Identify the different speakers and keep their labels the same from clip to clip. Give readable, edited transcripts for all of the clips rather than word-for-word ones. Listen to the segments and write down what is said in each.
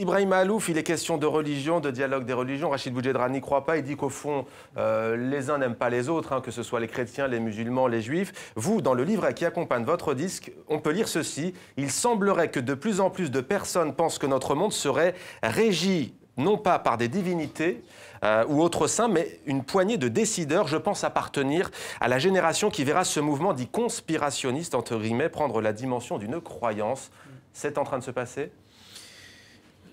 Speaker 1: Ibrahim Alouf, il est question de religion, de dialogue des religions. Rachid Boudjedra n'y croit pas. Il dit qu'au fond, les uns n'aiment pas les autres, hein, que ce soit les chrétiens, les musulmans, les juifs. Vous, dans le livre qui accompagne votre disque, on peut lire ceci. Il semblerait que de plus en plus de personnes pensent que notre monde serait régi non pas par des divinités ou autres saints, mais une poignée de décideurs. Je pense appartenir à la génération qui verra ce mouvement dit conspirationniste, entre guillemets, prendre la dimension d'une croyance. C'est en train de se passer ?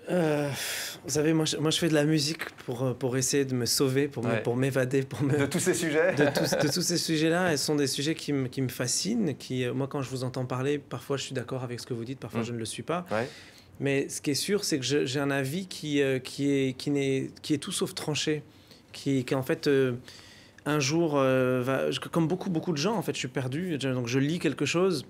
Speaker 2: Vous savez, moi je fais de la musique pour essayer de me sauver, pour m'évader,
Speaker 1: de tous ces sujets.
Speaker 2: de tous ces sujets-là. Et ce sont des sujets qui me fascinent. Moi, quand je vous entends parler, parfois je suis d'accord avec ce que vous dites, parfois je ne le suis pas. Ouais. Mais ce qui est sûr, c'est que j'ai un avis qui est tout sauf tranché, qui en fait un jour comme beaucoup de gens, en fait, je suis perdu. Donc je lis quelque chose.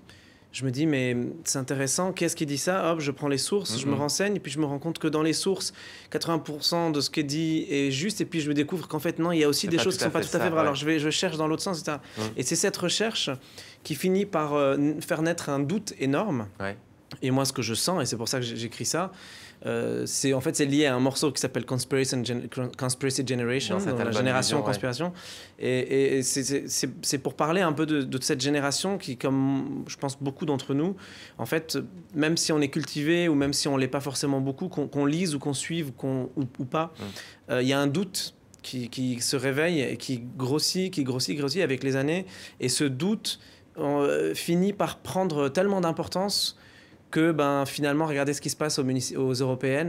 Speaker 2: Je me dis, mais c'est intéressant, qu'est-ce qui dit ça? Hop, je prends les sources, je me renseigne, et puis je me rends compte que dans les sources, 80% de ce qui est dit est juste, et puis je me découvre qu'en fait, non, il y a aussi des choses qui ne sont pas tout à fait vraies. Alors je cherche dans l'autre sens, etc. Et c'est cette recherche qui finit par faire naître un doute énorme. Ouais. Et moi, ce que je sens, et c'est pour ça que j'écris ça, c'est lié à un morceau qui s'appelle Conspiracy Generation, donc la génération conspiration. Et c'est pour parler un peu de cette génération qui, comme je pense beaucoup d'entre nous, en fait, même si on est cultivé ou même si on ne l'est pas forcément beaucoup, qu'on lise ou qu'on suive ou pas, il y a un doute qui se réveille et qui grossit avec les années. Et ce doute finit par prendre tellement d'importance que finalement, regardez ce qui se passe aux européennes.